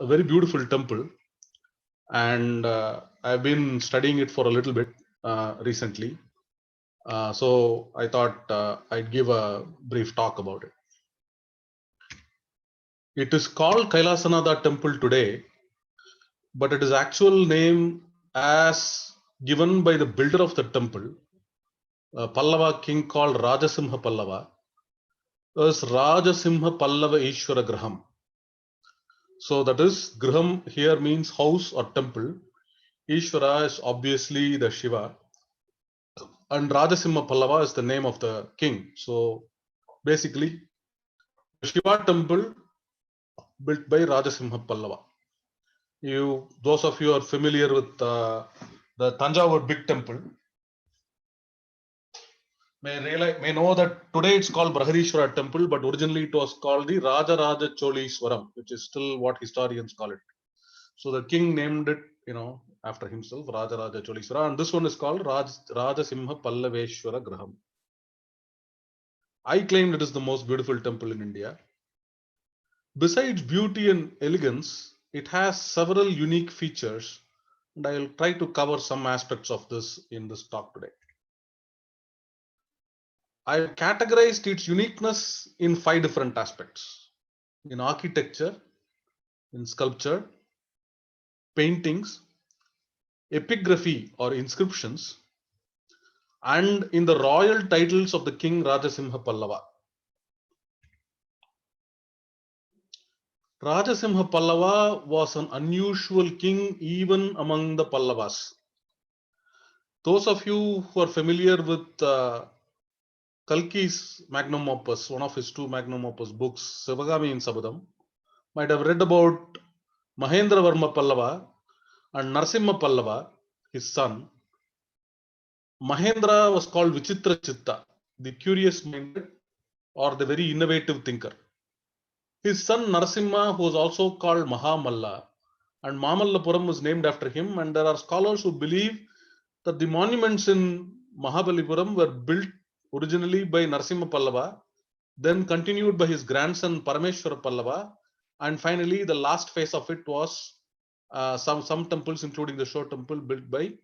a very beautiful temple, and I've been studying it for a little bit recently. So I thought I'd give a brief talk about it. It is called Kailasanatha temple today, but it is actual name as given by the builder of the temple, a Pallava king called Rajasimha Pallava, as Rajasimha Pallava Ishwara Graham. So that is, Graham here means house or temple. Ishwara is obviously the Shiva, and Rajasimha Pallava is the name of the king. So basically, Shiva temple built by Rajasimha Pallava. Those of you are familiar with the Tanjavur big temple may know that today it's called Brahadishwara temple, but originally it was called the Rajaraja Cholishwaram, which is still what historians call it. So the king named it, after himself, Rajaraja Cholishwara, and this one is called Rajasimha Pallaveshwara Graham. I claim it is the most beautiful temple in India. Besides beauty and elegance, it has several unique features, and I will try to cover some aspects of this in this talk today. I have categorized its uniqueness in 5 different aspects: in architecture, in sculpture, paintings, epigraphy or inscriptions, and in the royal titles of the king Rajasimha Pallava. Rajasimha Pallava was an unusual king even among the Pallavas. Those of you who are familiar with Kalki's magnum opus, one of his 2 magnum opus books, Sivagami in Sabadam, might have read about Mahendra Varma Pallava and Narasimha Pallava, his son. Mahendra was called Vichitra Chitta, the curious minded or the very innovative thinker. His son Narasimha, who was also called Mahamalla, and Mamallapuram was named after him, and there are scholars who believe that the monuments in Mahabalipuram were built originally by Narasimha Pallava, then continued by his grandson Parameshwara Pallava, and finally the last phase of it was some temples, including the Shore temple, built by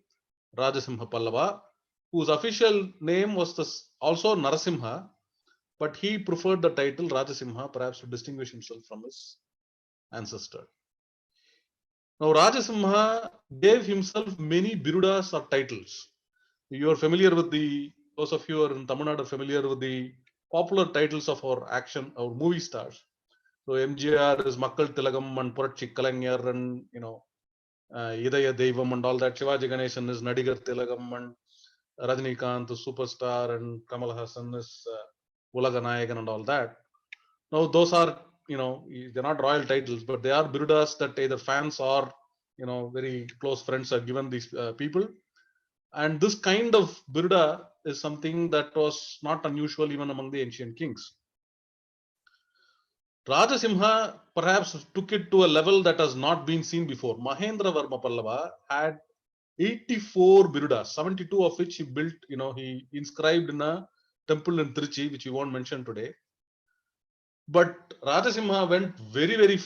Rajasimha Pallava, whose official name was also Narasimha, but he preferred the title Rajasimha, perhaps to distinguish himself from his ancestor. Now, Rajasimha gave himself many birudas or titles. You are familiar with those of you who are in Tamil Nadu are familiar with the popular titles of our movie stars. So MGR is Makkal Tilagam and Puratchi Kalaignar and Idaya Devam and all that. Shivaji Ganesan is Nadigar Tilagam and Rajinikanth is Superstar and Kamal Hassan is Ulaganayagan and all that. Now those are, they're not royal titles, but they are birudas that either fans or, very close friends are given these people. And this kind of biruda is something that was not unusual even among the ancient kings. Rajasimha perhaps took it to a level that has not been seen before. Mahendra Varma Pallava had 84 birudas, 72 of which he built, he inscribed in a temple in Trichy, which we won't mention today. But Rajasimha went very, very,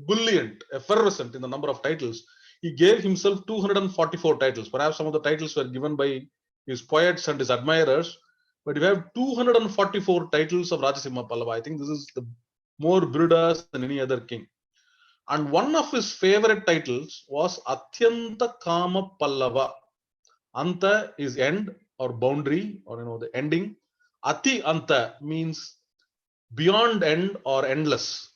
brilliant, effervescent in the number of titles. He gave himself 244 titles. Perhaps some of the titles were given by his poets and his admirers, but you have 244 titles of Rajasimha Pallava. I think this is the more birudas than any other king. And one of his favorite titles was Atyanta Kama Pallava. Anta is end or boundary or the ending. Ati Anta means beyond end or endless.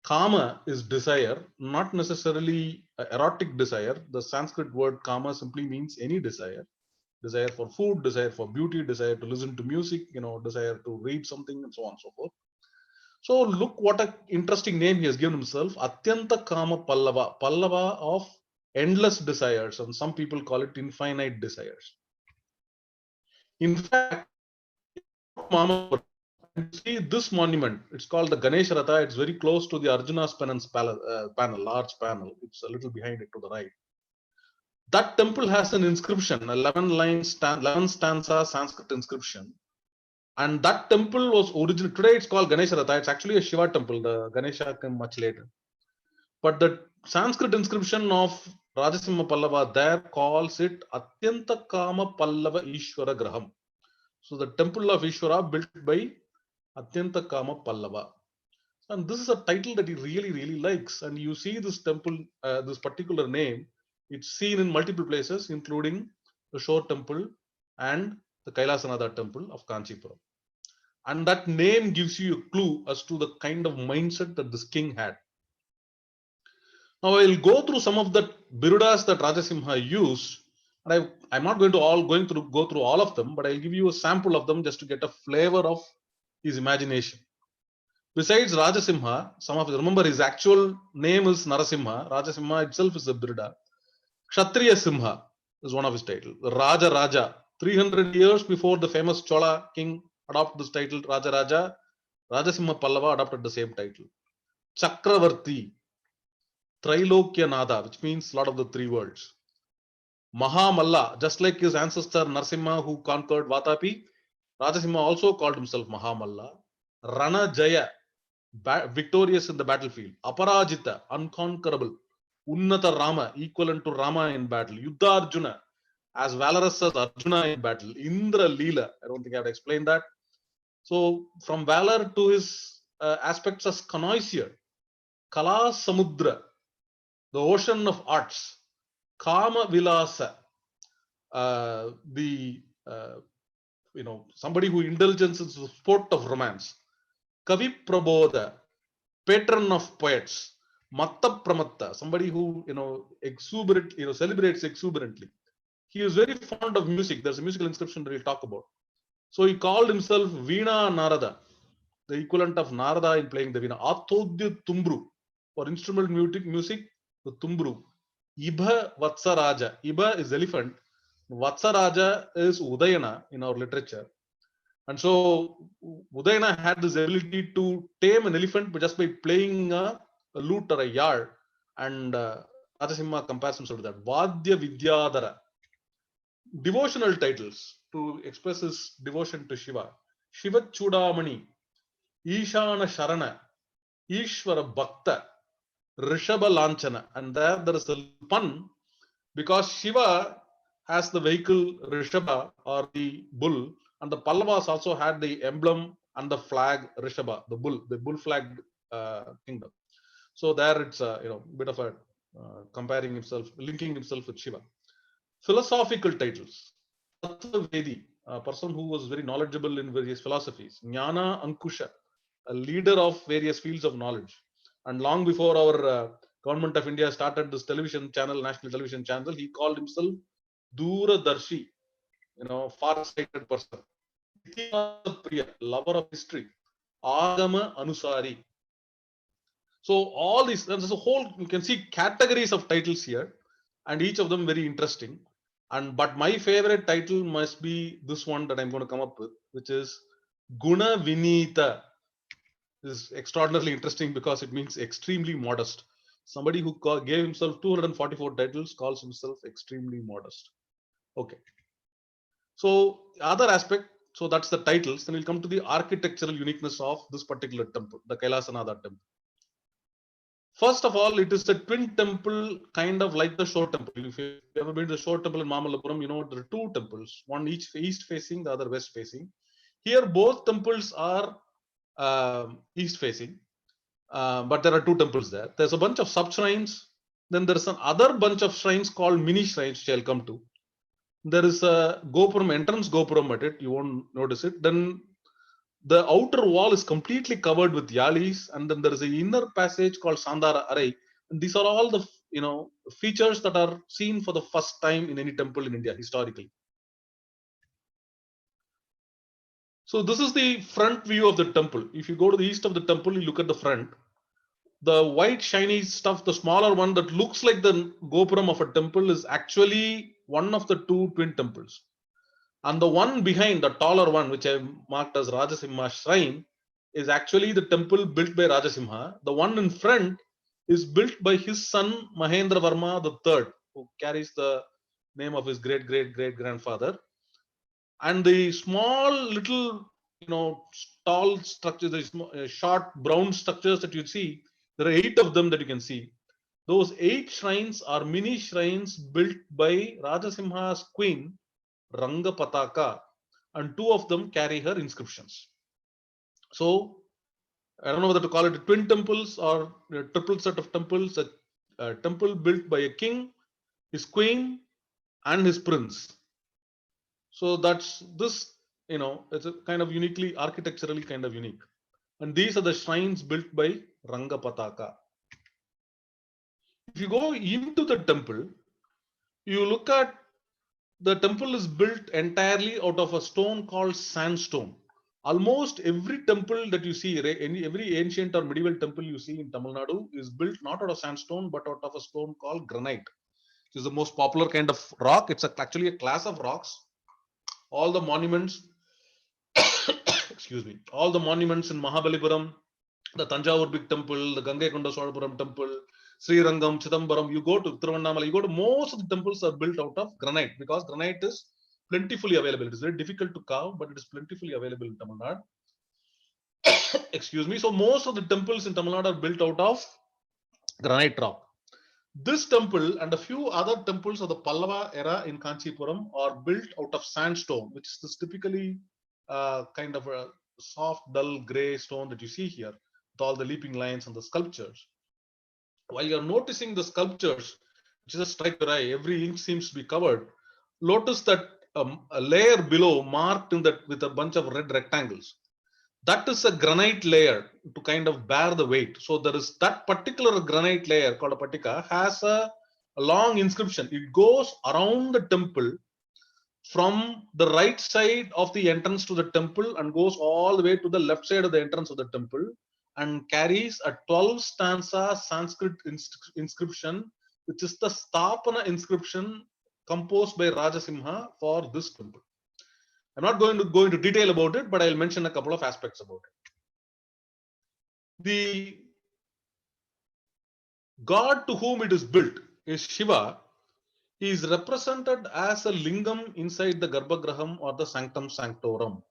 Kama is desire, not necessarily erotic desire. The Sanskrit word kama simply means any desire. Desire for food, desire for beauty, desire to listen to music, desire to read something, and so on and so forth. So look what an interesting name he has given himself. Atyanta Kama Pallava. Pallava of endless desires, and some people call it infinite desires. In fact, see this monument, it's called the Ganesh Ratha. It's very close to the Arjuna's penance panel, large panel. It's a little behind it to the right. That temple has an inscription, 11 stanza Sanskrit inscription. And that temple was originally, today it's called Ganesha Ratha. It's actually a Shiva temple. The Ganesha came much later. But the Sanskrit inscription of Rajasimha Pallava there calls it Atyanta Kama Pallava Ishwara Graham. So the temple of Ishwara built by Atyanta Kama Pallava. And this is a title that he really, really likes. And you see this temple, this particular name, it's seen in multiple places, including the Shore temple and the Kailasanatha temple of Kanchipuram. And that name gives you a clue as to the kind of mindset that this king had. Now I will go through some of the birudas that Rajasimha used. And I'm not going to go through all of them, but I'll give you a sample of them just to get a flavor of his imagination. Besides Rajasimha, remember his actual name is Narasimha. Rajasimha itself is a biruda. Kshatriya Simha is one of his titles. Raja Raja. 300 years before the famous Chola king adopted this title, Raja Raja, Rajasimha Pallava adopted the same title. Chakravarti, Trilokya Nada, which means Lord of the Three Worlds. Mahamalla, just like his ancestor Narasimha who conquered Vatapi, Rajasimha also called himself Mahamalla. Rana Jaya, victorious in the battlefield. Aparajita, unconquerable. Unnata Rama, equivalent to Rama in battle. Yuddha Arjuna, as valorous as Arjuna in battle. Indra Leela, I don't think I have to explain that. So from valor to his aspects as connoisseur. Kala Samudra, the ocean of arts. Kama Vilasa, somebody who indulges in the sport of romance. Kavi Prabodha, patron of poets. Matta Pramatta, somebody who celebrates exuberantly. He is very fond of music. There's a musical inscription that we'll talk about. So he called himself Veena Narada, the equivalent of Narada in playing the Veena. Atodya Tumbru, for instrumental music, the Tumbru. Ibha Vatsaraja. Ibha is elephant. Vatsaraja is Udayana in our literature. And so Udayana had this ability to tame an elephant just by playing a lute or a yard. And Rajasimha compares himself to that. Vadya Vidyadhara. Devotional titles to express his devotion to Shiva. Shiva Chudamani, Ishana Sharana, Ishvara Bhakta, Rishabha Lanchana. And there is a pun because Shiva has the vehicle Rishabha or the bull, and the Pallavas also had the emblem and the flag Rishabha, the bull flag kingdom. So there it's a bit of a comparing himself, linking himself with Shiva. Philosophical titles. Tattva-Vedi, a person who was very knowledgeable in various philosophies. Jnana Ankusha, a leader of various fields of knowledge. And long before our government of India started this television channel, national television channel, he called himself Duradarshi, far-sighted person. Priya, lover of history. Agama Anusari. So all these, there's a whole, you can see categories of titles here, and each of them very interesting. But my favorite title must be this one that I'm going to come up with, which is Guna Vinita. This is extraordinarily interesting because it means extremely modest. Somebody who gave himself 244 titles calls himself extremely modest. Okay. So other aspect, so that's the titles. Then we'll come to the architectural uniqueness of this particular temple, the Kailasanatha temple. First of all, it is a twin temple, kind of like the Shore temple. If you've ever been to the Shore temple in Mamallapuram, there are two temples, one each east facing, the other west facing. Here, both temples are east facing, but there are two temples there. There's a bunch of sub shrines. Then there's another bunch of shrines called mini shrines, which I'll come to. There is a gopuram, entrance gopuram at it. You won't notice it. Then the outer wall is completely covered with yalis, and then there is an inner passage called Sandara Arai. And these are all the features that are seen for the first time in any temple in India historically. So this is the front view of the temple. If you go to the east of the temple, you look at the front. The white shiny stuff, the smaller one that looks like the gopuram of a temple, is actually one of the two twin temples. And the one behind, the taller one, which I marked as Rajasimha Shrine, is actually the temple built by Rajasimha. The one in front is built by his son Mahendra Varma III, who carries the name of his great-great-great-grandfather. And the small little tall structures, the short brown structures that you see. There are 8 of them that you can see. Those 8 shrines are mini shrines built by Rajasimha's queen Rangapataka, and 2 of them carry her inscriptions. So I don't know whether to call it twin temples or a triple set of temples. A temple built by a king, his queen, and his prince. So that's this, it's a kind of uniquely architecturally kind of unique. And these are the shrines built by Rangapataka. If you go into the temple, you look at the temple is built entirely out of a stone called sandstone. Almost every temple that you see, every ancient or medieval temple you see in Tamil Nadu is built not out of sandstone but out of a stone called granite, which is the most popular kind of rock. It's actually a class of rocks. All the monuments, excuse me, all the monuments in Mahabalipuram, the Tanjavur Big Temple, the Gangaikonda Solapuram Temple, Sri Rangam, Chidambaram, you go to Tiruvannamala, you go to most of the temples are built out of granite because granite is plentifully available. It is very difficult to carve, but it is plentifully available in Tamil Nadu. Excuse me. So most of the temples in Tamil Nadu are built out of granite rock. This temple and a few other temples of the Pallava era in Kanchipuram are built out of sandstone, which is this typically kind of a soft, dull gray stone that you see here with all the leaping lines and the sculptures. While you're noticing the sculptures, which just strike your eye, every inch seems to be covered. Notice that a layer below marked in that with a bunch of red rectangles. That is a granite layer to kind of bear the weight. So there is that particular granite layer called a patika has a long inscription. It goes around the temple from the right side of the entrance to the temple and goes all the way to the left side of the entrance of the temple and carries a 12 stanza Sanskrit inscription, which is the Stapana inscription composed by Rajasimha for this temple. I'm not going to go into detail about it, but I'll mention a couple of aspects about it. The god to whom it is built is Shiva. He is represented as a lingam inside the Garbhagraham or the Sanctum Sanctorum.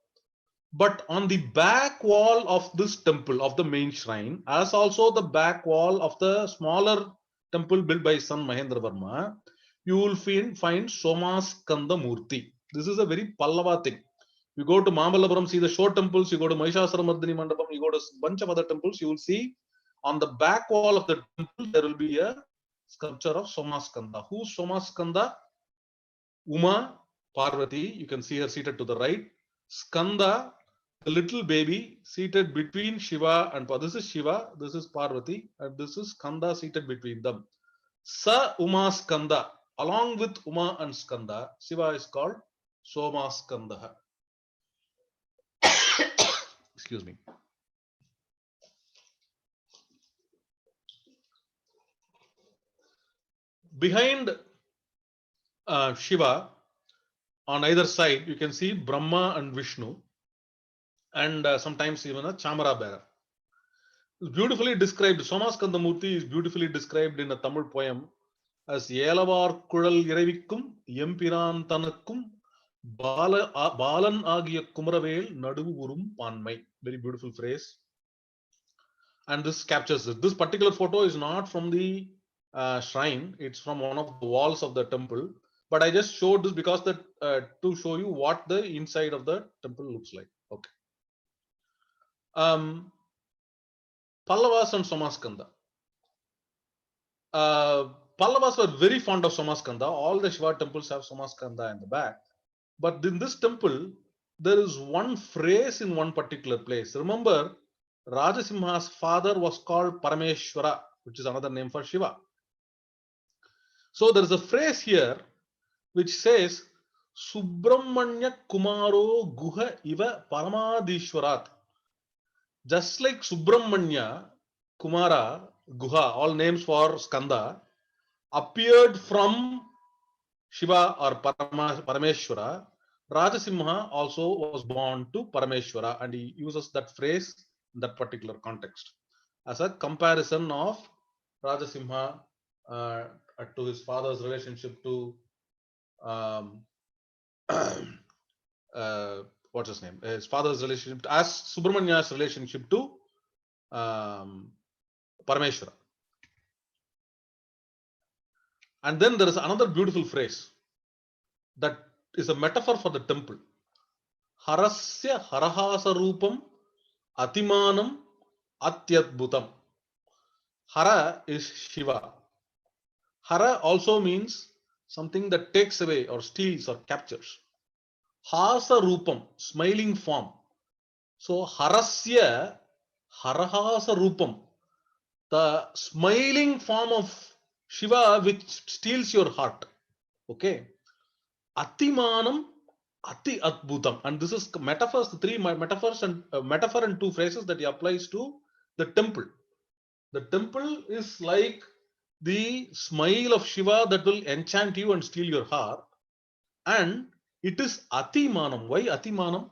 But on the back wall of this temple, of the main shrine, as also the back wall of the smaller temple built by son Mahendra Varma, you will find Somaskanda Murti. This is a very Pallava thing. You go to Mamallapuram, see the short temples, you go to Mahishasuramardini Mandapam, you go to a bunch of other temples, you will see on the back wall of the temple, there will be a sculpture of Somaskanda. Who's Somaskanda? Uma Parvati, you can see her seated to the right. Skanda, the little baby seated between Shiva and Parvati. This is Shiva, this is Parvati, and this is Skanda seated between them. Sa Uma Skanda, along with Uma and Skanda, Shiva is called Somaskanda. Excuse me. Behind Shiva, on either side, you can see Brahma and Vishnu, and sometimes even a Chamara bearer. It's beautifully described. Somaskanda Murti is beautifully described in a Tamil poem as Yelavar Kudal Iravikkum, Yempiran Tanakkum, Balan Agiya Kumaravel, Nadu Urum Panmai. Very beautiful phrase. And this captures it. This particular photo is not from the shrine, it's from one of the walls of the temple. But I just showed this because that to show you what the inside of the temple looks like. Okay. Pallavas and Somaskanda. Pallavas were very fond of Somaskanda. All the Shiva temples have Somaskanda in the back. But in this temple, there is one phrase in one particular place. Remember, Rajasimha's father was called Parameshwara, which is another name for Shiva. So there is a phrase here which says, Subramanya Kumaro Guha Iva Paramadishwarat. Just like Subramanya, Kumara, Guha, all names for Skanda, appeared from Shiva or Parameshwara, Rajasimha also was born to Parameshwara, and he uses that phrase in that particular context as a comparison of Rajasimha to his father's relationship to what's his name? His father's relationship as Subramania's relationship to Parameshwara. And then there is another beautiful phrase that is a metaphor for the temple. Harasya harahasa rupam atimanam atyadbhutam. Hara is Shiva. Hara also means something that takes away or steals or captures. Hasa rupam, smiling form. So harasya harahasa rupam, the smiling form of Shiva which steals your heart. Okay. Atimanam ati adbhutam. And this is metaphors, the three metaphors and metaphor and two phrases that he applies to the temple. The temple is like the smile of Shiva that will enchant you and steal your heart. And it is Atimanam. Why Atimanam?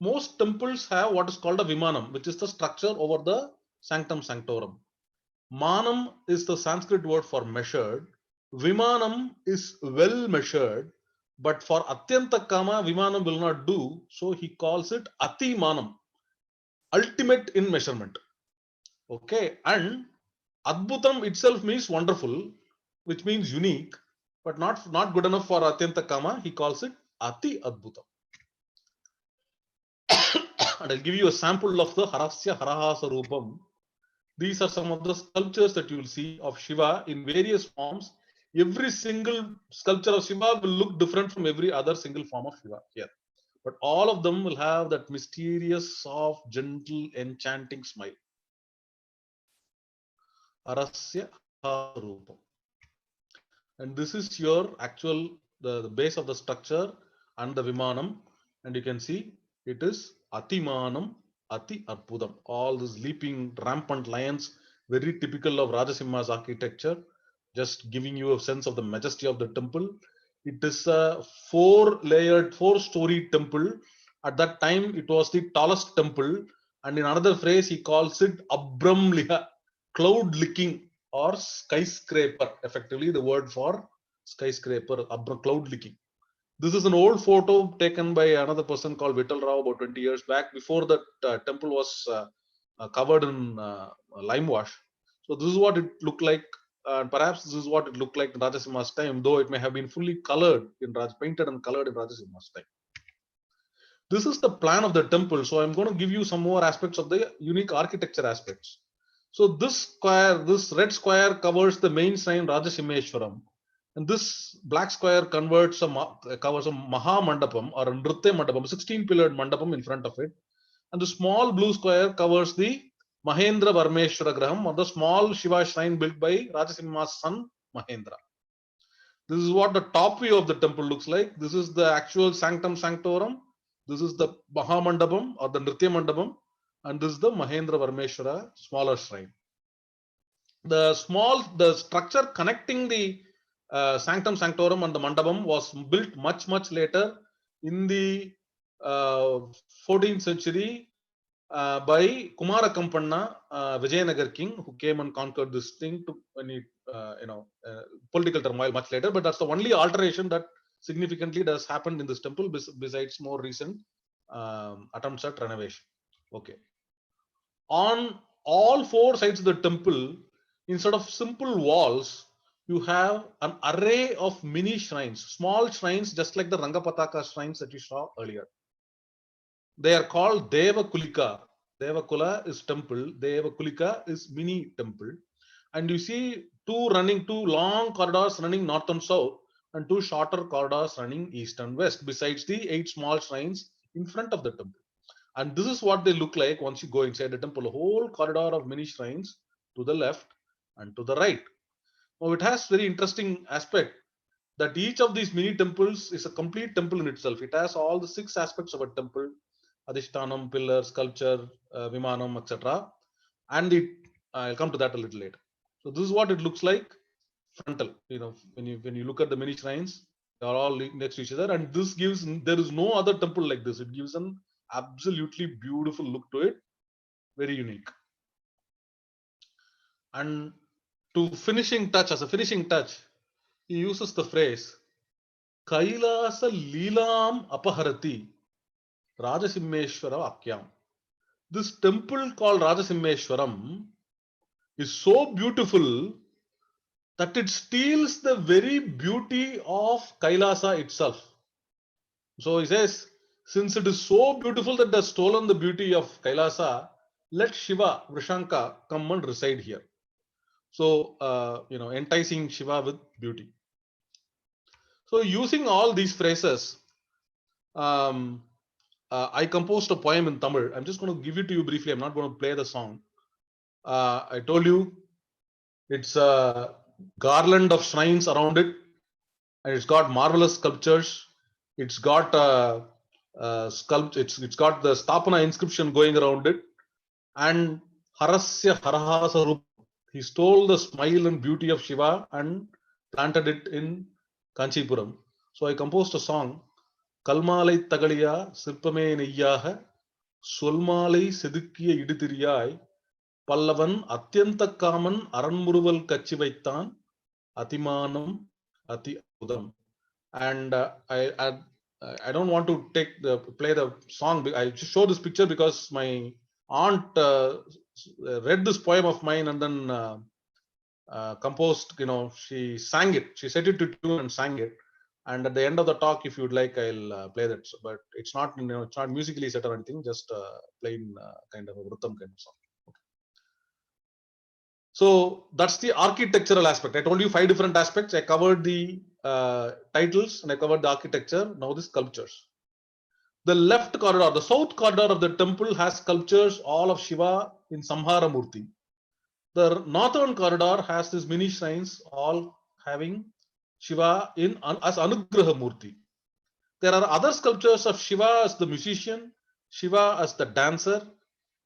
Most temples have what is called a Vimanam, which is the structure over the Sanctum Sanctorum. Manam is the Sanskrit word for measured. Vimanam is well measured. But for Atyanta Kama, Vimanam will not do. So he calls it Atimanam, ultimate in measurement. Okay. And Adbhutam itself means wonderful, which means unique, but not good enough for Atyanta Kama. He calls it Ati Adbhutam. And I'll give you a sample of the Harasya Harahasa Rupam. These are some of the sculptures that you will see of Shiva in various forms. Every single sculpture of Shiva will look different from every other single form of Shiva here. But all of them will have that mysterious, soft, gentle, enchanting smile. Harasya Harahasa Rupam. And this is your actual the base of the structure and the Vimanam, and you can see it is Atimanam Ati Arpudam. All these leaping rampant lions, very typical of Rajasimha's architecture, just giving you a sense of the majesty of the temple. It is a four-story temple. At that time, it was the tallest temple, and in another phrase, he calls it Abramliha, cloud licking or skyscraper, effectively the word for skyscraper, cloud licking. This is an old photo taken by another person called Vittal Rao about 20 years back, before the temple was covered in lime wash. So this is what it looked like, and perhaps this is what it looked like in Rajasimha's time, though it may have been fully colored painted and colored in Rajasimha's time. This is the plan of the temple. So I'm going to give you some more aspects of the unique architecture aspects. So this red square covers the main shrine Rajasimheshwaram, and this black square covers a Maha Mandapam or a Nritya Mandapam, 16-pillared Mandapam in front of it, and the small blue square covers the Mahendra Varmeshwara Graham, or the small Shiva shrine built by Rajasimha's son Mahendra. This is what the top view of the temple looks like. This is the actual Sanctum Sanctorum. This is the Maha Mandapam or the Nritya Mandapam, and this is the Mahendra Varmeshwara smaller shrine. The structure connecting the Sanctum Sanctorum and the Mandapam was built much later in the 14th century by Kumara Kampanna, Vijayanagar king, who came and conquered this thing political turmoil much later. But that's the only alteration that significantly does happen in this temple, besides more recent attempts at renovation. Okay. On all four sides of the temple, instead of simple walls, you have an array of mini shrines, small shrines, just like the Rangapataka shrines that you saw earlier. They are called Devakulika. Devakula is temple, Devakulika is mini temple. And you see two long corridors running north and south, and two shorter corridors running east and west, besides the 8 small shrines in front of the temple. And this is what they look like once you go inside the temple, a whole corridor of many shrines to the left and to the right. Now it has very interesting aspect that each of these mini temples is a complete temple in itself. It has all the 6 aspects of a temple: Adhishtanam, pillar, sculpture, Vimanam, etc. And I'll come to that a little later. So this is what it looks like frontal. When you look at the many shrines, they are all next to each other, and there is no other temple like this. It gives an absolutely beautiful look to it, very unique. And as a finishing touch, he uses the phrase Kailasa Leelam Apaharati Rajasimmeshwara Akyam. This temple called Rajasimmeshwaram is so beautiful that it steals the very beauty of Kailasa itself. So he says, since it is so beautiful that it has stolen the beauty of Kailasa, let Shiva, Vrishanka, come and reside here. So, enticing Shiva with beauty. So, using all these phrases, I composed a poem in Tamil. I'm just going to give it to you briefly. I'm not going to play the song. I told you it's a garland of shrines around it, and it's got marvelous sculptures. It's got it's got the Stapana inscription going around it, and Harasya Harahasa Rup. He stole the smile and beauty of Shiva and planted it in Kanchipuram. So I composed a song. Kalmalai Tagaliya Sirpame Neyyaha Solmalai Sedukkiya Idutiriyai Pallavan Atyanta Kaman Aranmuruval Kachi Vaittan Atimanam Ati Udam. And I don't want to play the song. I just show this picture because my aunt read this poem of mine and then composed. She sang it. She set it to tune and sang it. And at the end of the talk, if you'd like, I'll play that. But it's not, it's not musically set or anything. Just plain kind of a Vrutam kind of song. Okay. So that's the architectural aspect. I told you 5 different aspects. I covered the titles and I covered the architecture. Now the sculptures. The left corridor, the south corridor of the temple has sculptures all of Shiva in Samhara Murti. The northern corridor has these mini shrines all having Shiva as Anugraha Murti. There are other sculptures of Shiva as the musician, Shiva as the dancer,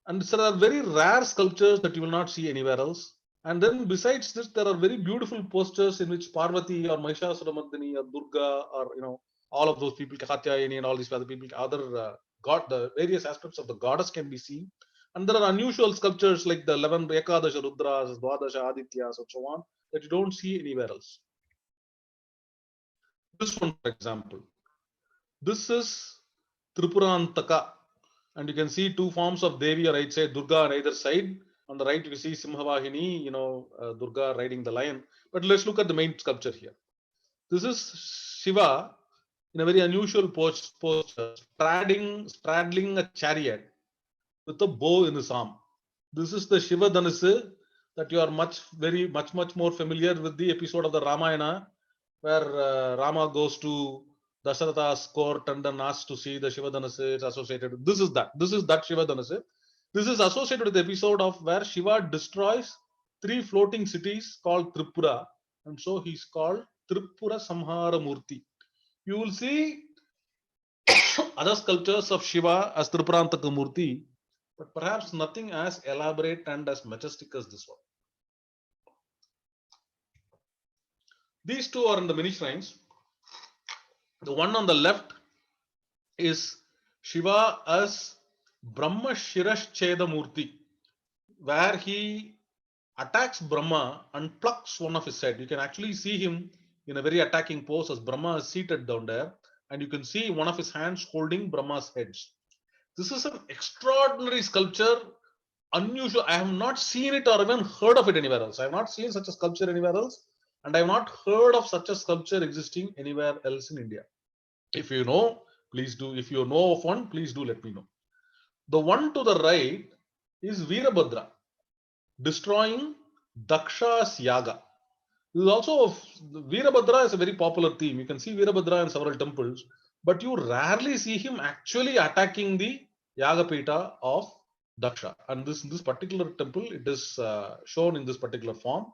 and there are very rare sculptures that you will not see anywhere else. And then besides this, there are very beautiful posters in which Parvati or Mahishasuramardini or Durga or all of those people, Katyayani and all these other people, the various aspects of the goddess can be seen. And there are unusual sculptures like the 11 Ekadasha Rudras, Dwadasha Adityas, and so on that you don't see anywhere else. This one, for example, this is Tripurantaka, and you can see 2 forms of Devi on right side, Durga on either side. On the right, you see Simhavahini, Durga riding the lion. But let's look at the main sculpture here. This is Shiva in a very unusual posture, straddling a chariot with a bow in his arm. This is the Shiva Dhanasa that you are much more familiar with the episode of the Ramayana where Rama goes to Dasharatha's court and then asks to see the Shiva Dhanasa. It's associated. This is that Shiva Dhanasa. This is associated with the episode of where Shiva destroys 3 floating cities called Tripura, and so he's called Tripura Samhara Murti. You will see other sculptures of Shiva as Tripurantaka Murti, but perhaps nothing as elaborate and as majestic as this one. These 2 are in the mini shrines. The one on the left is Shiva as Brahma Shirashcheda Murti, where he attacks Brahma and plucks one of his head. You can actually see him in a very attacking pose as Brahma is seated down there, and you can see one of his hands holding Brahma's heads. This is an extraordinary sculpture, unusual. I have not seen it or even heard of it anywhere else. I have not seen such a sculpture anywhere else, and I have not heard of such a sculpture existing anywhere else in India. If you know, please do. If you know of one, please do let me know. The one to the right is Veerabhadra destroying Daksha's yaga. This is also Veerabhadra is a very popular theme. You can see Veerabhadra in several temples, but you rarely see him actually attacking the Yagapita of Daksha. And this particular temple, it is shown in this particular form.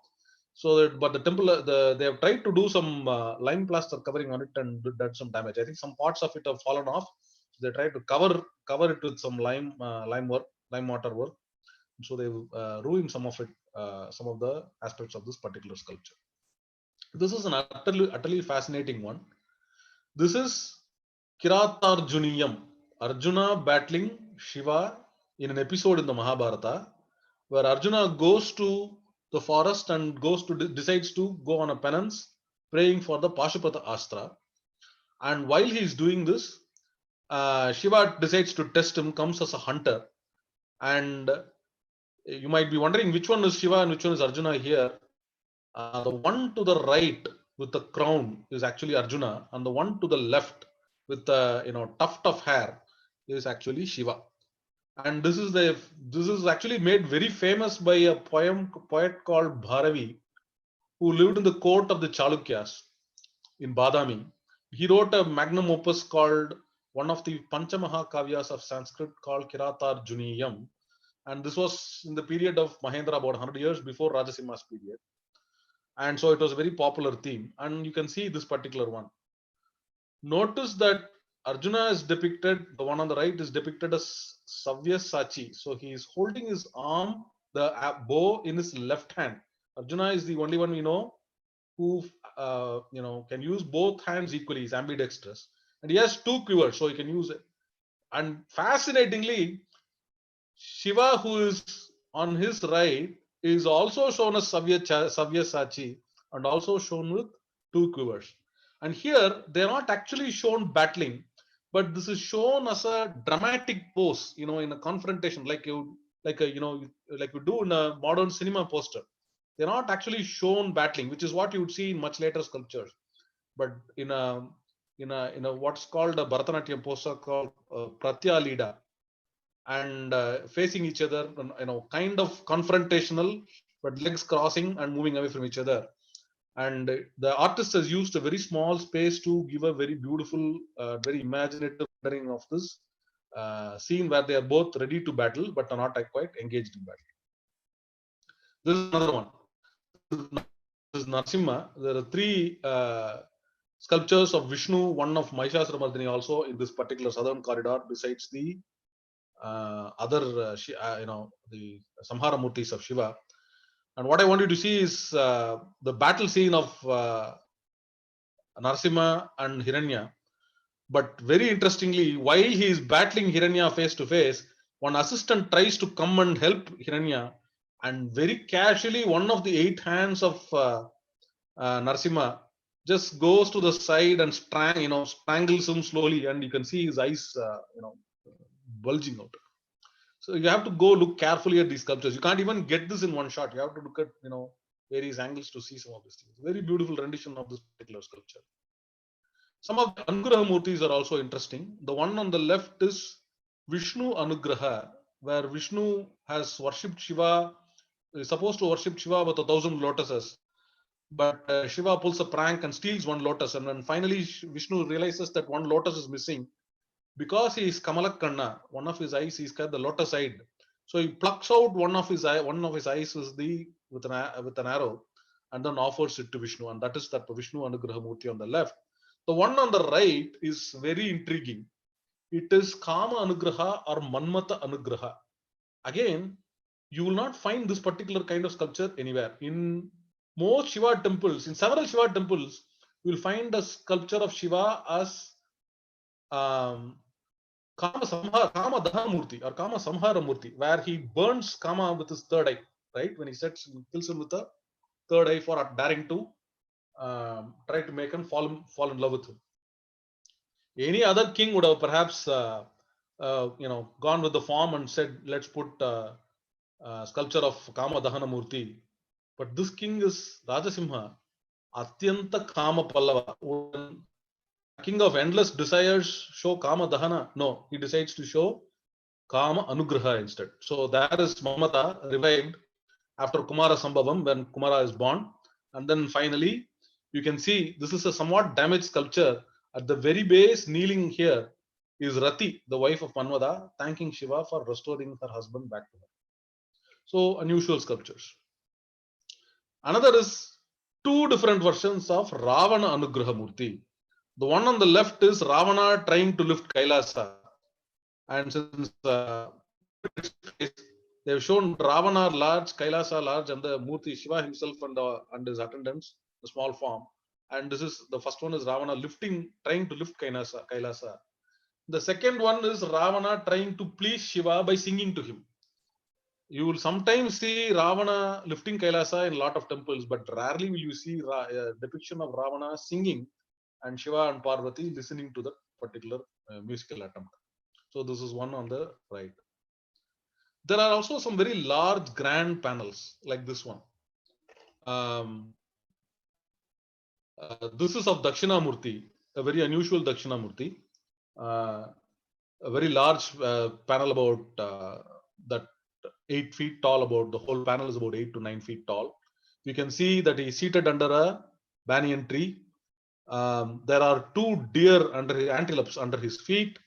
So, but the temple, they have tried to do some lime plaster covering on it and done some damage. I think some parts of it have fallen off. So they tried to cover it with some lime mortar work. So they ruined some of it, some of the aspects of this particular sculpture. This is an utterly fascinating one. This is Kiratarjuniyam, Arjuna battling Shiva in an episode in the Mahabharata, where Arjuna goes to the forest and decides to go on a penance, praying for the Pashupata Astra. And while he is doing this, Shiva decides to test him, comes as a hunter, and you might be wondering which one is Shiva and which one is Arjuna here. The one to the right with the crown is actually Arjuna, and the one to the left with the tuft of hair is actually Shiva. And this is actually made very famous by a poet called Bharavi, who lived in the court of the Chalukyas in Badami. He wrote a magnum opus called one of the Panchamaha Kavyas of Sanskrit called Kiratarjuniyam. And this was in the period of Mahendra, about 100 years before Rajasimha's period. And so it was a very popular theme. And you can see this particular one. Notice that Arjuna is depicted, the one on the right is depicted as Savyasachi. So he is holding his arm, the bow in his left hand. Arjuna is the only one we know who can use both hands equally. He's ambidextrous, and he has two quivers, so he can use it. And fascinatingly, Shiva, who is on his right, is also shown as Savyasachi and also shown with two quivers. And here they are not actually shown battling, but this is shown as a dramatic pose, in a confrontation, like you do in a modern cinema poster. They're not actually shown battling, which is what you would see in much later sculptures. But in a what's called a Bharatanatyam poster called Pratyalida, and facing each other, kind of confrontational, but legs crossing and moving away from each other. And the artist has used a very small space to give a very beautiful, very imaginative rendering of this scene where they are both ready to battle but are not quite engaged in battle. This is another one. This is Narasimha. There are three sculptures of Vishnu, one of Mahishasuramardini also in this particular southern corridor, besides the other, the Samhara Murtis of Shiva. And what I want you to see is the battle scene of Narasimha and Hiranya. But very interestingly, while he is battling Hiranya face to face, one assistant tries to come and help Hiranya, and very casually, one of the 8 hands of Narasimha just goes to the side and strangles him slowly, and you can see his eyes, bulging out. So you have to go look carefully at these sculptures. You can't even get this in one shot. You have to look at various angles to see some of these things. Very beautiful rendition of this particular sculpture. Some of the Anugraha Murtis are also interesting. The one on the left is Vishnu Anugraha, where Vishnu has worshipped Shiva, is supposed to worship Shiva with 1,000 lotuses. But Shiva pulls a prank and steals one lotus. And then finally Vishnu realizes that one lotus is missing. Because he is Kamalakanna, one of his eyes is got the lotus eyed. So he plucks out one of his eyes with an arrow, and then offers it to Vishnu. And that is that Vishnu Anugraha Murti on the left. The one on the right is very intriguing. It is Kama Anugraha or Manmata Anugraha. Again, you will not find this particular kind of sculpture anywhere. In most Shiva temples, in several Shiva temples, you will find a sculpture of Shiva as Kama Dahana Murti or Kama Samhara Murti, where he burns Kama with his third eye, right? When he kills him with a third eye for daring to try to make him fall in love with him. Any other king would have perhaps gone with the form and said, let's put sculpture of Kama Dahana Murti. But this king is Rajasimha, Atyanta Kama Pallava. King of endless desires show Kama Dahana? No, he decides to show Kama Anugraha instead. So there is Mamata revived after Kumara Sambhavam, when Kumara is born. And then finally, you can see this is a somewhat damaged sculpture. At the very base, kneeling here, is Rati, the wife of Manvada, thanking Shiva for restoring her husband back to her. So unusual sculptures. Another is 2 different versions of Ravana Anugraha Murti. The one on the left is Ravana trying to lift Kailasa. And since they have shown Ravana large, Kailasa large, and the Murti Shiva himself and his attendants, the small form. And this is the first one is Ravana trying to lift Kailasa. The second one is Ravana trying to please Shiva by singing to him. You will sometimes see Ravana lifting Kailasa in a lot of temples, but rarely will you see a depiction of Ravana singing and Shiva and Parvati listening to the particular musical attempt. So this is one on the right. There are also some very large grand panels like this one. This is of Dakshinamurti, a very unusual Dakshinamurti. A very large panel about that 8 feet tall. About the whole panel is about 8 to 9 feet tall. You can see that he is seated under a banyan tree. There are 2 deer under antelopes under his feet.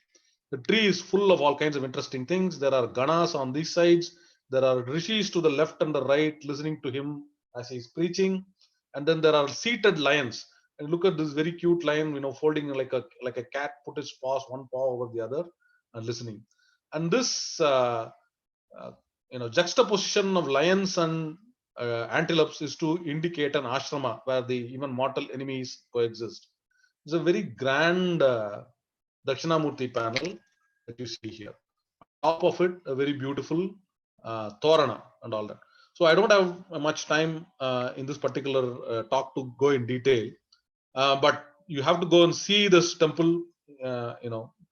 The tree is full of all kinds of interesting things. There are ganas on these sides. There are rishis to the left and the right listening to him as he is preaching. And then there are seated lions. And look at this very cute lion, folding like a cat, put his paws, one paw over the other, and listening. And this juxtaposition of lions and antelopes is to indicate an ashrama where the even mortal enemies coexist. It's a very grand Dakshinamurti panel that you see here. Top of it, a very beautiful Torana and all that. So I don't have much time in this particular talk to go in detail, but you have to go and see this temple,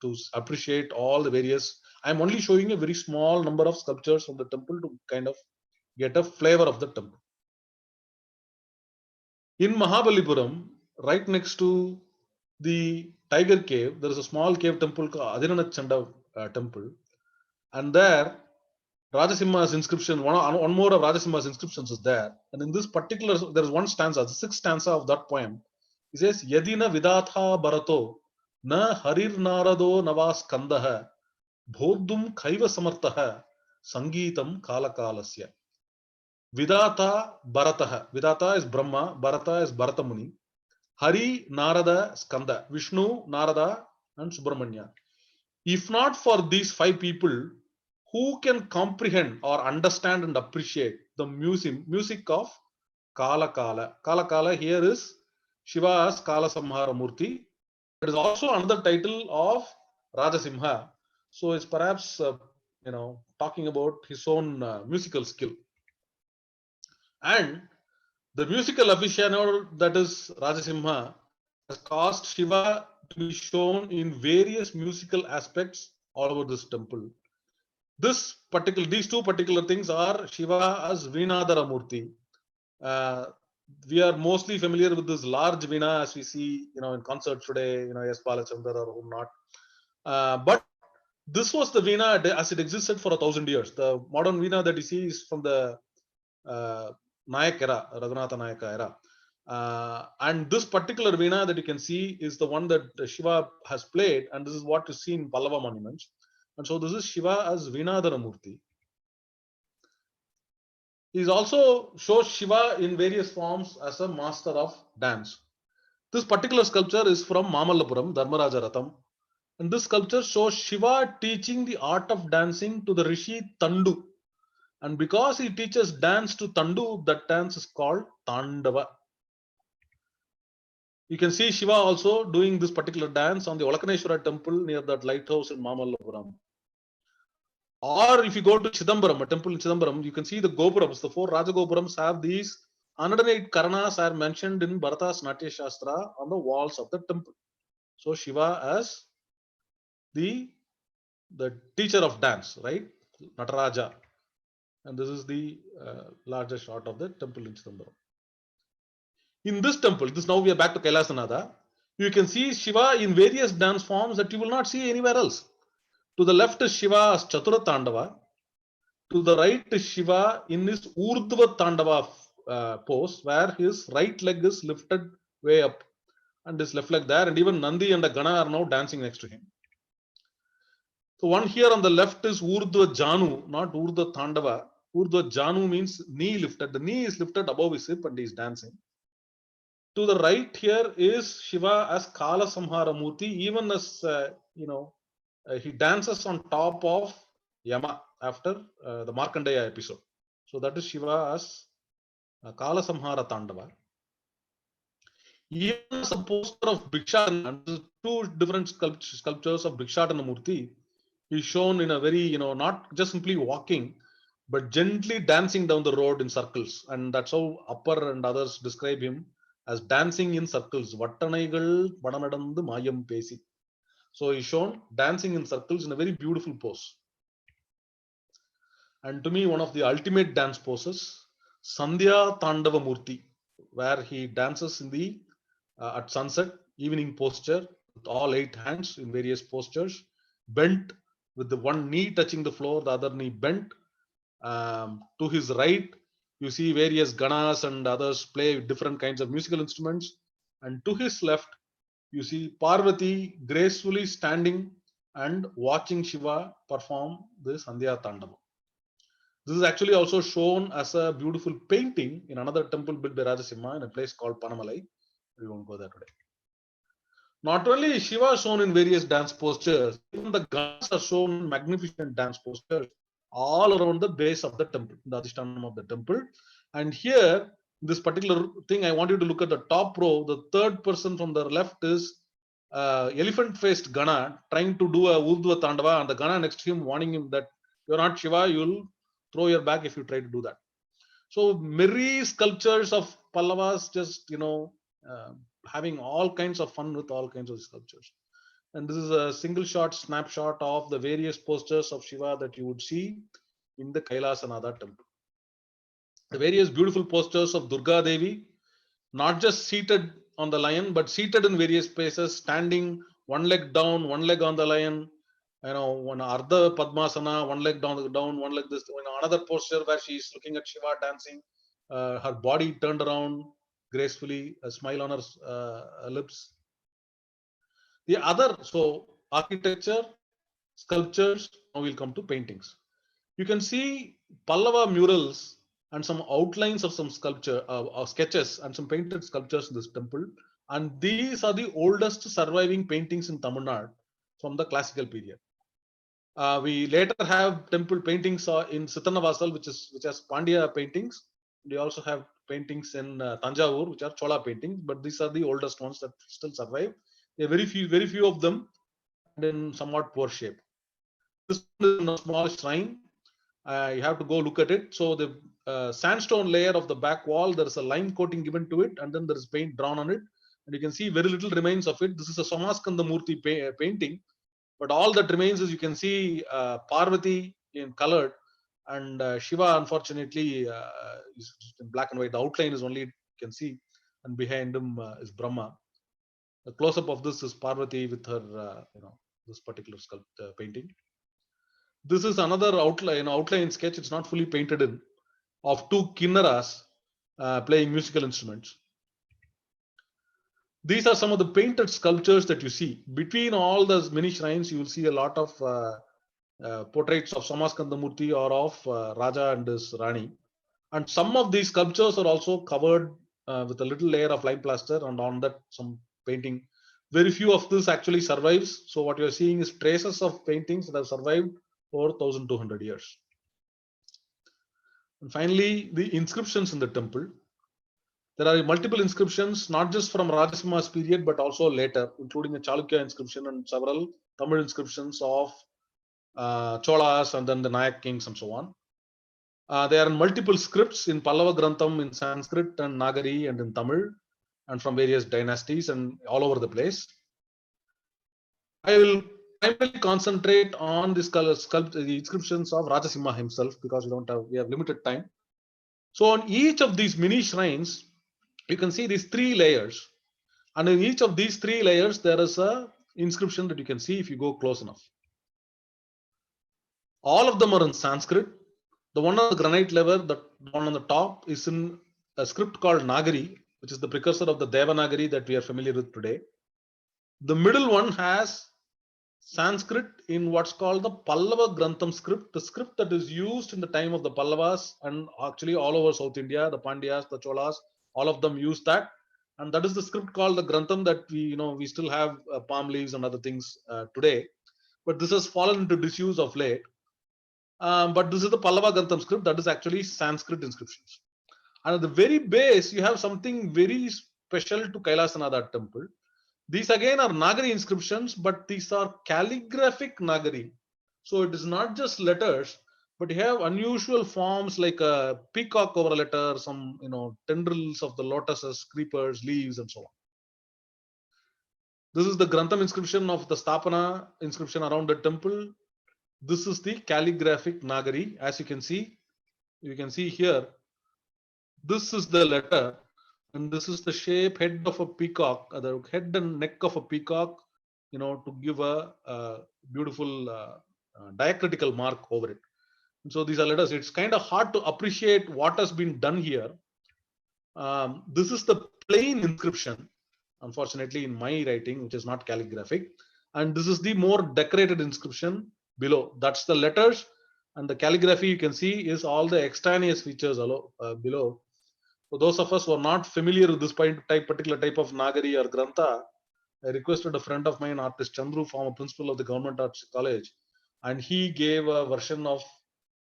to appreciate all the various. I'm only showing a very small number of sculptures from the temple to kind of get a flavor of the temple. In Mahabalipuram, right next to the Tiger Cave, there is a small cave temple called Adinanath Chanda temple, and there Rajasimha's inscription, one more of Rajasimha's inscriptions is there. And in this particular, there is one stanza, the 6th stanza of that poem. He says, Yadina Vidatha Bharato na Harir Narado Navas Kandaha Bhodum Kaiva Samartaha Sangeetam Kalakalasya. Vidata Bharataha. Vidata is Brahma, Bharata is Bharata Muni. Hari Narada Skanda, Vishnu, Narada, and Subramanya. If not for these 5 people, who can comprehend or understand and appreciate the music of Kala Kala? Kala Kala here is Shiva as Kala Samhara Murti. It is also another title of Rajasimha. So it's perhaps talking about his own musical skill. And the musical aficionado that is Rajasimha has caused Shiva to be shown in various musical aspects all over this temple. These 2 particular things are Shiva as Veenadhara Murti. We are mostly familiar with this large Veena as we see, in concerts today, S. Balachandra or whom not. But this was the Veena as it existed for 1,000 years. The modern Veena that you see is from the Nayak era, Raghunatha Nayaka era. And this particular Veena that you can see is the one that Shiva has played, and this is what you see in Pallava monuments. And so this is Shiva as Veenadhara Murti. He also shows Shiva in various forms as a master of dance. This particular sculpture is from Mamallapuram, Dharmaraja Ratham. And this sculpture shows Shiva teaching the art of dancing to the Rishi Tandu. And because he teaches dance to Tandu, that dance is called Tandava. You can see Shiva also doing this particular dance on the Olakaneshwara temple near that lighthouse in Mamallapuram. Or if you go to Chidambaram, a temple in Chidambaram, you can see the Gopurams, the 4 Raja Gopurams have these 108 Karanas are mentioned in Bharata's Natya Shastra on the walls of the temple. So Shiva as the teacher of dance, right? Nataraja. And this is the largest shot of the temple in Chidambaram. In this temple, now we are back to Kailasanatha, you can see Shiva in various dance forms that you will not see anywhere else. To the left is Shiva as Chatura Tandava. To the right is Shiva in his Urdhva Tandava pose, where his right leg is lifted way up and his left leg there, and even Nandi and the Gana are now dancing next to him. So one here on the left is Urdhva Janu, not Urdhva Tandava. Urdhva Janu means knee lifted. The knee is lifted above his hip and he is dancing. To the right here is Shiva as Kala Samhara Murti, even as he dances on top of Yama after the Markandeya episode. So that is Shiva as Kala Samhara Tandava. Even as a poster of Bhikshatana, 2 different sculptures of Bhikshatana Murti is shown in a very, not just simply walking, but gently dancing down the road in circles. And that's how Appar and others describe him as dancing in circles. Vattanaigal Vadanadandu Mayam Pesi. So he's shown dancing in circles in a very beautiful pose. And to me, one of the ultimate dance poses, Sandhya Tandava Murti, where he dances in the at sunset, evening posture, with all 8 hands in various postures, bent with the one knee touching the floor, the other knee bent. To his right, you see various ganas and others play different kinds of musical instruments. And to his left, you see Parvati gracefully standing and watching Shiva perform this Sandhya Tandava. This is actually also shown as a beautiful painting in another temple built by Rajasimha in a place called Panamalai. We won't go there today. Not only is Shiva shown in various dance postures, even the gods are shown in magnificent dance postures all around the base of the temple, the Adhishtanam of the temple. And here, this particular thing, I want you to look at the top row. The third person from the left is elephant-faced Gana trying to do a Urdhva Tandava, and the Gana next to him warning him that you're not Shiva, you'll throw your back if you try to do that. So merry sculptures of Pallavas, just having all kinds of fun with all kinds of sculptures. And this is a single shot snapshot of the various postures of Shiva that you would see in the Kailasanada temple. The various beautiful postures of Durga Devi, not just seated on the lion, but seated in various places, standing, one leg down, one leg on the lion, one Ardha Padmasana, one leg down, one leg this, another posture where she is looking at Shiva dancing, her body turned around gracefully, a smile on her lips. The other, so architecture, sculptures, now we'll come to paintings. You can see Pallava murals and some outlines of some sculpture, sketches and some painted sculptures in this temple. And these are the oldest surviving paintings in Tamil Nadu from the classical period. We later have temple paintings in Sitanavasal, which has Pandya paintings. We also have paintings in Tanjavur, which are Chola paintings, but these are the oldest ones that still survive. There are very few of them, and in somewhat poor shape. This is a small shrine. You have to go look at it. So the sandstone layer of the back wall, there is a lime coating given to it, and then there is paint drawn on it, and you can see very little remains of it. This is a Somaskanda Murti painting, but all that remains is you can see Parvati in colored, and Shiva unfortunately is in black and white. The outline is only you can see, and behind him is Brahma. The close-up of this is Parvati with her, this particular painting. This is another outline sketch. It's not fully painted in, of 2 kinnaras playing musical instruments. These are some of the painted sculptures that you see. Between all the mini shrines, you will see a lot of portraits of Somaskanda Murti or of Raja and his Rani. And some of these sculptures are also covered with a little layer of lime plaster, and on that some painting. Very few of this actually survives. So what you're seeing is traces of paintings that have survived over 1200 years. And finally, the inscriptions in the temple. There are multiple inscriptions, not just from Rajasimha's period, but also later, including a Chalukya inscription and several Tamil inscriptions of Cholas and then the Nayak kings and so on. They are in multiple scripts in Pallava Grantham, in Sanskrit and Nagari and in Tamil, and from various dynasties and all over the place. I will primarily concentrate on the inscriptions of Rajasimha himself because we have limited time. So on each of these mini shrines, you can see these 3 layers, and in each of these 3 layers there is a inscription that you can see if you go close enough. All of them are in Sanskrit. The one on the granite level, the one on the top, is in a script called Nagari, which is the precursor of the Devanagari that we are familiar with today. The middle one has Sanskrit in what's called the Pallava Grantham script, the script that is used in the time of the Pallavas and actually all over South India, the Pandyas, the Cholas, all of them use that. And that is the script called the Grantham that we still have palm leaves and other things today. But this has fallen into disuse of late. But this is the Pallava Grantham script that is actually Sanskrit inscriptions. And at the very base, you have something very special to Kailasanada temple. These again are Nagari inscriptions, but these are calligraphic Nagari. So it is not just letters, but you have unusual forms like a peacock over a letter, some tendrils of the lotuses, creepers, leaves, and so on. This is the Grantham inscription of the Stapana inscription around the temple. This is the calligraphic Nagari. As you can see here, this is the letter, and this is the shape head of a peacock, the head and neck of a peacock, to give a beautiful diacritical mark over it. And so these are letters. It's kind of hard to appreciate what has been done here. This is the plain inscription, unfortunately, in my writing, which is not calligraphic. And this is the more decorated inscription below. That's the letters, and the calligraphy you can see is all the extraneous features below. For those of us who are not familiar with this particular type of Nagari or Grantha, I requested a friend of mine, artist Chandru, former principal of the Government Arts College, and he gave a version of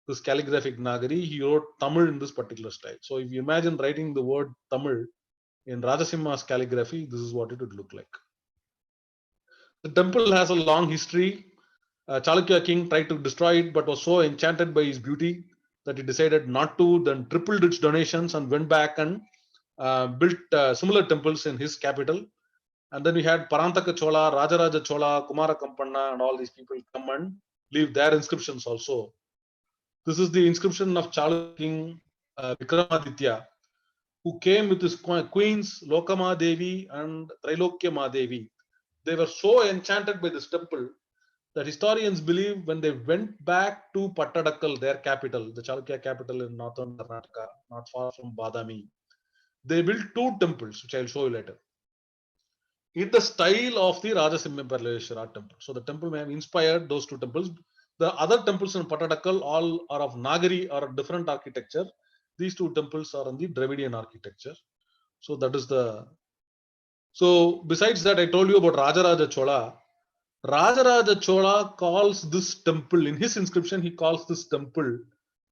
this calligraphic Nagari. He wrote Tamil in this particular style. So if you imagine writing the word Tamil in Rajasimha's calligraphy, this is what it would look like. The temple has a long history. Chalukya king tried to destroy it, but was so enchanted by his beauty that he decided not to, then tripled its donations and went back and built similar temples in his capital. And then we had Parantaka Chola, Rajaraja Chola, Kumara Kampanna, and all these people come and leave their inscriptions also. This is the inscription of Chalukya king Vikramaditya, who came with his queens Lokama Devi and Trilokya Devi. They were so enchanted by this temple that historians believe when they went back to Pattadakal, their capital, the Chalukya capital in northern Karnataka, not far from Badami, they built two temples, which I'll show you later, in the style of the Rajasimha Paraleshwara temple. So the temple may have inspired those two temples. The other temples in Pattadakal all are of Nagari or different architecture. These two temples are in the Dravidian architecture. So that is the. So besides that, I told you about Rajaraja Chola. Rajaraja Chola calls this temple, in his inscription, he calls this temple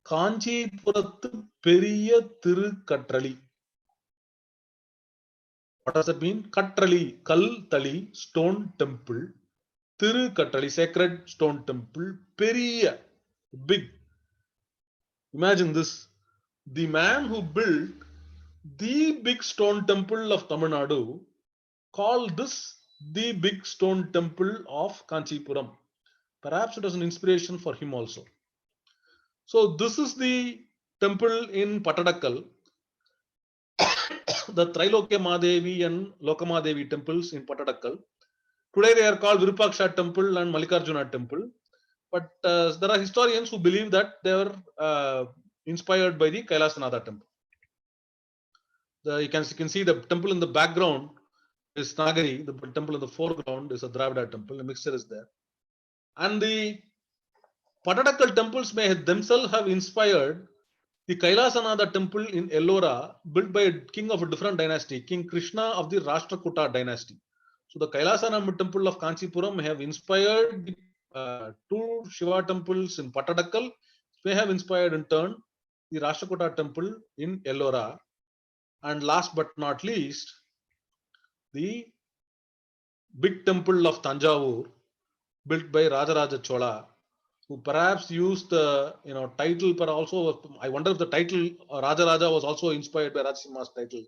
Kanchipurathu Periya Thirukatrali. What does that mean? Katrali, Kal Tali, stone temple. Thirukatrali, sacred stone temple. Periya, big. Imagine this. The man who built the big stone temple of Tamil Nadu called this the big stone temple of Kanchipuram. Perhaps it was an inspiration for him also. So this is the temple in Pattadakal. The Trilokya Mahadevi and Lokamadevi temples in Pattadakal. Today they are called Virupaksha temple and Mallikarjuna temple. But there are historians who believe that they were inspired by the Kailasanatha temple. You can see the temple in the background is Nagari, the temple in the foreground is a Dravida temple, a mixture is there. And the Pattadakal temples may themselves have inspired the Kailasanatha temple in Ellora, built by a king of a different dynasty, King Krishna of the Rashtrakuta dynasty. So the Kailasanatha temple of Kanchipuram may have inspired two Shiva temples in Pattadakal, may have inspired in turn the Rashtrakuta temple in Ellora. And last but not least, the big temple of Tanjavur, built by Rajaraja Chola, who perhaps used the title, but also I wonder if the title Rajaraja was also inspired by Rajsimha's title.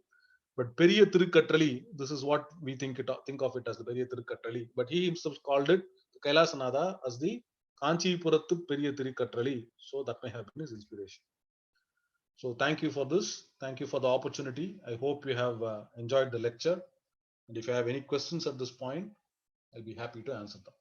But Periya Thirukatrali, this is what we think of it as the Periya Thirukatrali. But he himself called it Kailasanatha as the Kanchipurathu Periya Thirukatrali. So that may have been his inspiration. So thank you for this. Thank you for the opportunity. I hope you have enjoyed the lecture. And if you have any questions at this point, I'll be happy to answer them.